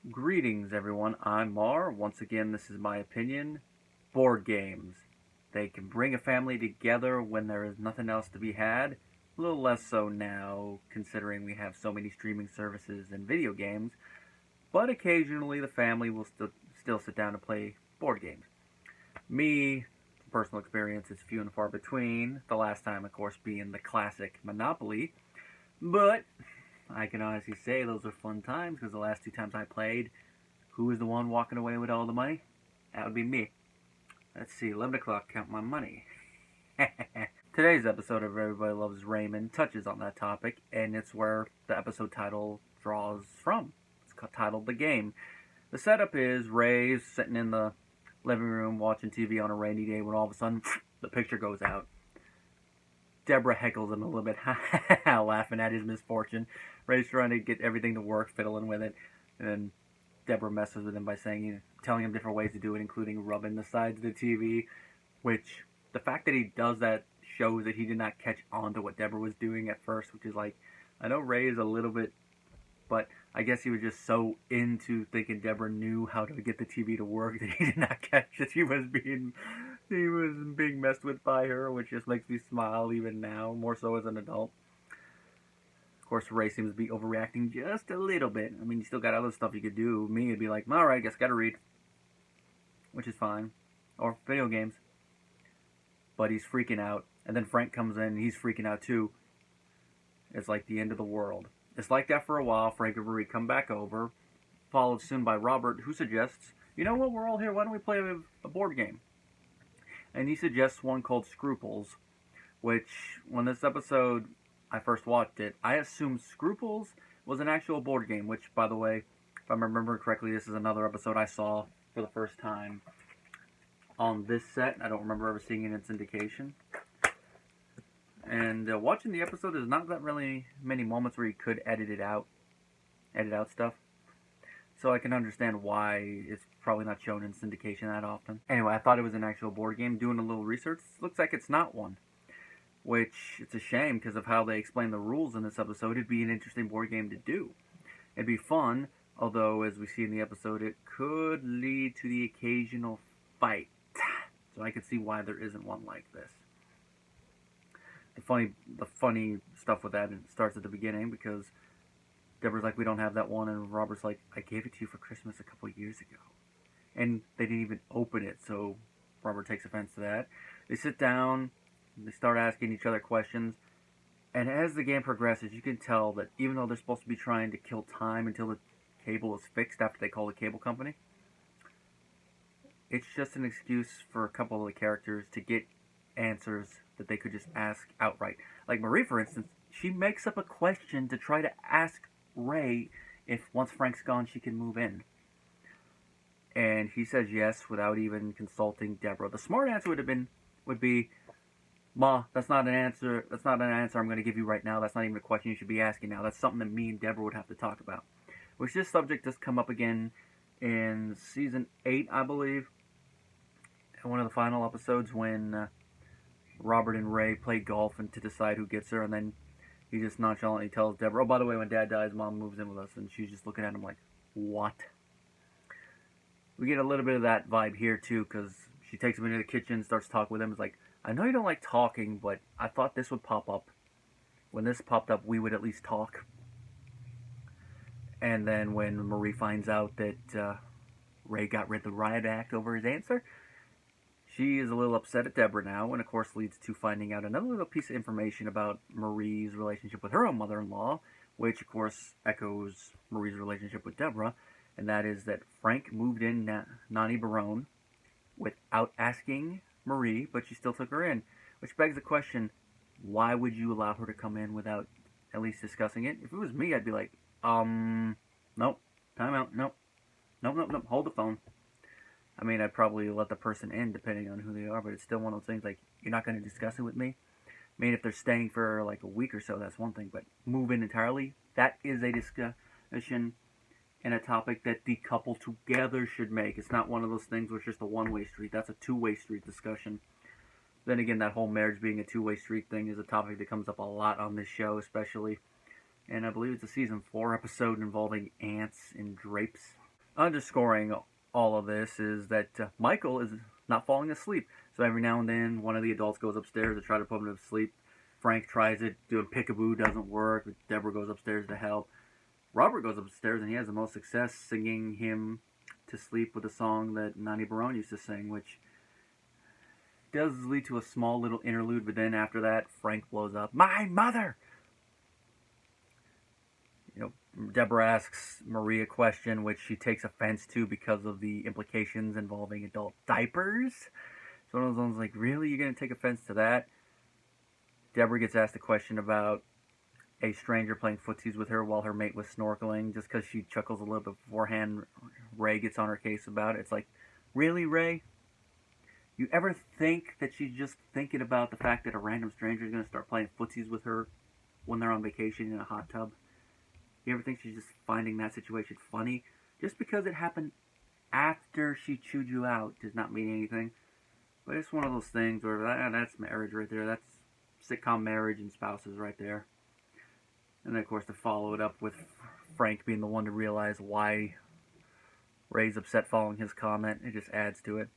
Greetings, everyone. I'm Mar. Once again, this is my opinion. Board games. They can bring a family together when there is nothing else to be had. A little less so now, considering we have so many streaming services and video games. But occasionally, the family will still sit down and play board games. Me, personal experience is few and far between. The last time, of course, being the classic Monopoly. But I can honestly say those were fun times because the last two times I played, who was the one walking away with all the money? That would be me. Let's see, 11 o'clock, count my money. Today's episode of Everybody Loves Raymond touches on that topic, and it's where the episode title draws from. It's titled The Game. The setup is Ray's sitting in the living room watching TV on a rainy day when all of a sudden the picture goes out. Deborah heckles him a little bit, laughing at his misfortune. Ray's trying to get everything to work, fiddling with it, and Deborah messes with him by telling him different ways to do it, including rubbing the sides of the TV, which the fact that he does that shows that he did not catch on to what Deborah was doing at first, which is like, I know Ray is a little bit, but I guess he was just so into thinking Deborah knew how to get the TV to work that he did not catch that he was being messed with by her, which just makes me smile even now, more so as an adult. Of course, Ray seems to be overreacting just a little bit. I mean, you still got other stuff you could do. Me, it'd be like, alright, guess gotta read. Which is fine. Or video games. But he's freaking out. And then Frank comes in and he's freaking out too. It's like the end of the world. It's like that for a while. Frank and Marie come back over. Followed soon by Robert, who suggests, you know what, we're all here, why don't we play a board game? And he suggests one called Scruples, which, when this episode, I first watched it, I assumed Scruples was an actual board game, which, by the way, if I remember correctly, this is another episode I saw for the first time on this set. I don't remember ever seeing it in syndication. And watching the episode, there's not that really many moments where you could edit out stuff. So I can understand why it's probably not shown in syndication that often. Anyway, I thought it was an actual board game. Doing a little research, looks like it's not one. Which, it's a shame because of how they explain the rules in this episode. It'd be an interesting board game to do. It'd be fun, although, as we see in the episode, it could lead to the occasional fight. So I could see why there isn't one like this. The funny stuff with that, it starts at the beginning because Deborah's like, we don't have that one, and Robert's like, I gave it to you for Christmas a couple years ago. And they didn't even open it, so Robert takes offense to that. They sit down, they start asking each other questions, and as the game progresses, you can tell that even though they're supposed to be trying to kill time until the cable is fixed after they call the cable company, it's just an excuse for a couple of the characters to get answers that they could just ask outright. Like Marie, for instance, she makes up a question to try to ask Ray if once Frank's gone she can move in. And he says yes without even consulting Deborah. The smart answer would be, Ma, that's not an answer I'm going to give you right now. That's not even a question you should be asking now. That's something that me and Deborah would have to talk about. Which this subject does come up again in season 8, I believe. In one of the final episodes when Robert and Ray play golf and to decide who gets her, and then he just nonchalantly tells Deborah, oh, by the way, when Dad dies, Mom moves in with us, and she's just looking at him like, what? We get a little bit of that vibe here, too, because she takes him into the kitchen, starts talking with him. It's like, I know you don't like talking, but I thought this would pop up. When this popped up, we would at least talk. And then when Marie finds out that Ray got rid of the riot act over his answer, she is a little upset at Deborah now, and of course leads to finding out another little piece of information about Marie's relationship with her own mother-in-law, which of course echoes Marie's relationship with Deborah, and that is that Frank moved in Nani Barone without asking Marie, but she still took her in, which begs the question, why would you allow her to come in without at least discussing it? If it was me, I'd be like, nope, time out, nope, hold the phone. I mean, I'd probably let the person in depending on who they are, but it's still one of those things like, you're not going to discuss it with me? I mean, if they're staying for like a week or so, that's one thing, but move in entirely, that is a discussion and a topic that the couple together should make. It's not one of those things where it's just a one-way street. That's a two-way street discussion. Then again, that whole marriage being a two-way street thing is a topic that comes up a lot on this show, especially. And I believe it's a season 4 episode involving ants and drapes. Underscoring all of this is that Michael is not falling asleep. So every now and then, one of the adults goes upstairs to try to put him to sleep. Frank tries it, doing peekaboo doesn't work. Deborah goes upstairs to help. Robert goes upstairs and he has the most success singing him to sleep with a song that Nani Barone used to sing, which does lead to a small little interlude, but then after that, Frank blows up. My mother! Deborah asks Marie a question which she takes offense to because of the implications involving adult diapers. So one of those ones like, really? You're going to take offense to that? Deborah gets asked a question about a stranger playing footsies with her while her mate was snorkeling, just because she chuckles a little bit beforehand. Ray gets on her case about it. It's like, really, Ray? You ever think that she's just thinking about the fact that a random stranger is going to start playing footsies with her when they're on vacation in a hot tub? You ever think she's just finding that situation funny? Just because it happened after she chewed you out does not mean anything. But it's one of those things where that's marriage right there. That's sitcom marriage and spouses right there. And then, of course, to follow it up with Frank being the one to realize why Ray's upset following his comment, it just adds to it.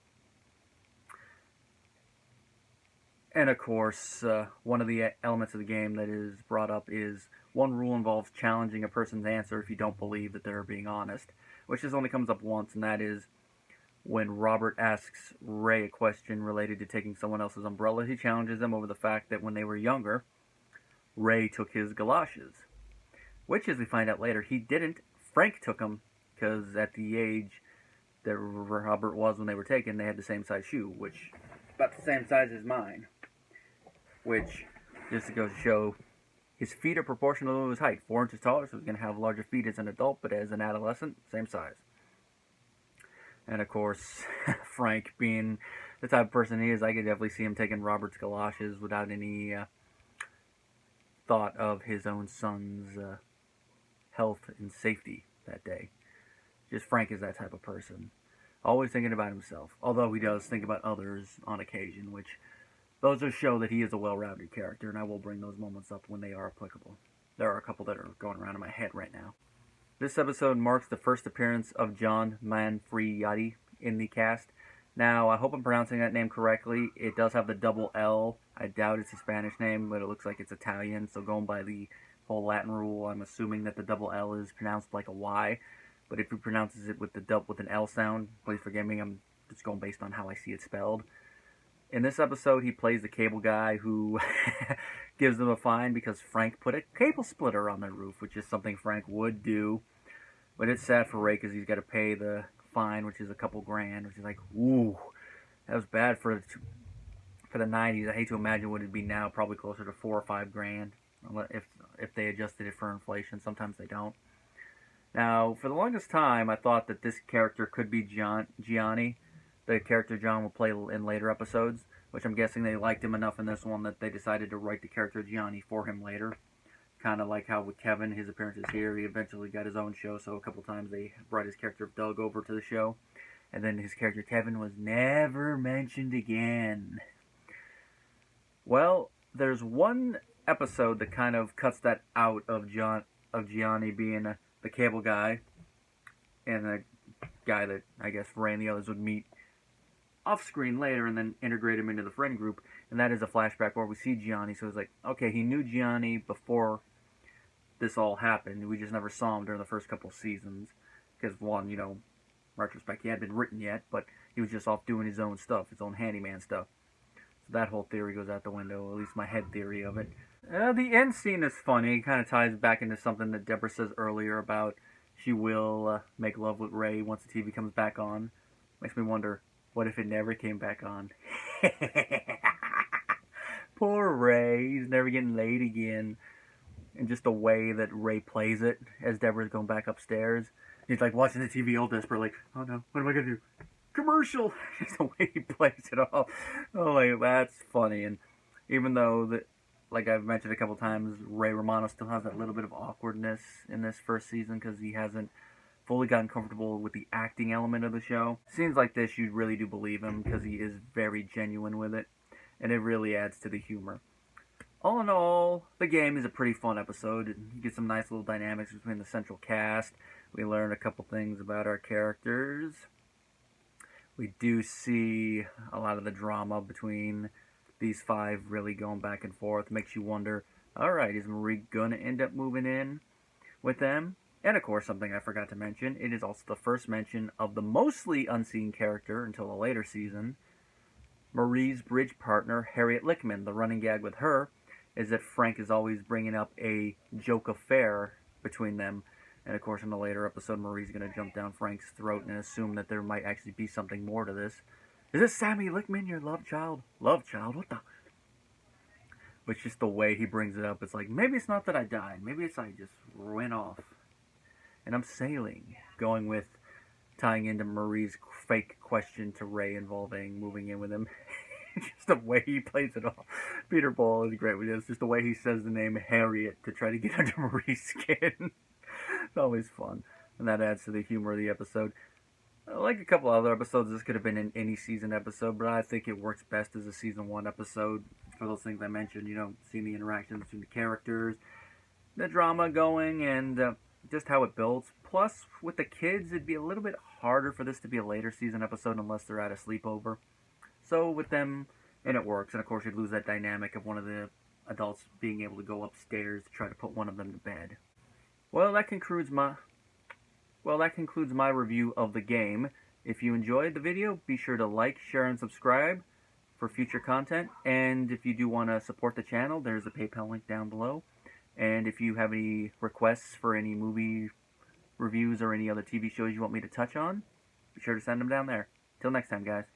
And, of course, one of the elements of the game that is brought up is one rule involves challenging a person's answer if you don't believe that they're being honest, which just only comes up once, and that is when Robert asks Ray a question related to taking someone else's umbrella. He challenges them over the fact that when they were younger, Ray took his galoshes, which, as we find out later, he didn't. Frank took them, because at the age that Robert was when they were taken, they had the same size shoe, which about the same size as mine, which just goes to show his feet are proportional to his height. 4 inches taller, so he's going to have larger feet as an adult, but as an adolescent, same size. And of course, Frank being the type of person he is, I could definitely see him taking Robert's galoshes without any thought of his own son's health and safety that day. Just Frank is that type of person. Always thinking about himself. Although he does think about others on occasion, which those just show that he is a well-rounded character, and I will bring those moments up when they are applicable. There are a couple that are going around in my head right now. This episode marks the first appearance of John Manfredi in the cast. Now, I hope I'm pronouncing that name correctly. It does have the double L. I doubt it's a Spanish name, but it looks like it's Italian, so going by the whole Latin rule, I'm assuming that the double L is pronounced like a Y. But if he pronounces it with an L sound, please forgive me, I'm just going based on how I see it spelled. In this episode, he plays the cable guy who gives them a fine because Frank put a cable splitter on their roof, which is something Frank would do. But it's sad for Ray because he's got to pay the fine, which is a couple grand, which is like, ooh, that was bad for the 90s. I hate to imagine what it'd be now, probably closer to $4 or $5 grand, if they adjusted it for inflation. Sometimes they don't. Now, for the longest time, I thought that this character could be Gianni, the character John will play in later episodes, which I'm guessing they liked him enough in this one that they decided to write the character Gianni for him later. Kind of like how with Kevin, his appearances here, he eventually got his own show, so a couple times they brought his character Doug over to the show. And then his character Kevin was never mentioned again. Well, there's one episode that kind of cuts that out of Gianni being the cable guy, and the guy that I guess Ray and the others would meet off-screen later and then integrate him into the friend group, and that is a flashback where we see Gianni. So it's like, okay, he knew Gianni before this all happened. We just never saw him during the first couple seasons, because one, retrospect, he hadn't been written yet, but he was just off doing his own stuff, his own handyman stuff. So that whole theory goes out the window, at least my head theory of it. The end scene is funny. It kind of ties back into something that Deborah says earlier about she will make love with Ray once the TV comes back on. Makes me wonder, what if it never came back on? Poor Ray. He's never getting laid again. And just the way that Ray plays it as Deborah's going back upstairs. He's like watching the TV all desperate, like, oh no, what am I going to do? Commercial! Just the way he plays it off. Oh, like, that's funny. And even though that, like I've mentioned a couple times, Ray Romano still has that little bit of awkwardness in this first season because he hasn't fully gotten comfortable with the acting element of the show. Scenes like this, you really do believe him because he is very genuine with it, and it really adds to the humor. All in all, the game is a pretty fun episode. You get some nice little dynamics between the central cast, We learn a couple things about our characters. We do see a lot of the drama between these five really going back and forth. Makes you wonder, alright, is Marie gonna end up moving in with them? And of course, something I forgot to mention, it is also the first mention of the mostly unseen character until a later season, Marie's bridge partner, Harriet Lickman. The running gag with her is that Frank is always bringing up a joke affair between them. And of course, in a later episode, Marie's going to jump down Frank's throat and assume that there might actually be something more to this. Is this Sammy Lickman, your love child? Love child? What the? But just the way he brings it up, it's like, maybe it's not that I died. Maybe it's I just went off. And I'm sailing. Going with tying into Marie's fake question to Ray involving moving in with him. Just the way he plays it off. Peter Ball is great with this. Just the way he says the name Harriet to try to get under Marie's skin. It's always fun. And that adds to the humor of the episode. Like a couple other episodes, this could have been an any season episode, but I think it works best as a season 1 episode for those things I mentioned. You know, seeing the interactions between the characters, the drama going, and just how it builds. Plus, with the kids, it'd be a little bit harder for this to be a later season episode unless they're at a sleepover. So with them, and it works. And of course, you'd lose that dynamic of one of the adults being able to go upstairs to try to put one of them to bed. Well, that concludes my review of the game. If you enjoyed the video, be sure to like, share, and subscribe for future content. And if you do want to support the channel, there's a PayPal link down below. And if you have any requests for any movie reviews or any other TV shows you want me to touch on, be sure to send them down there. Till next time, guys.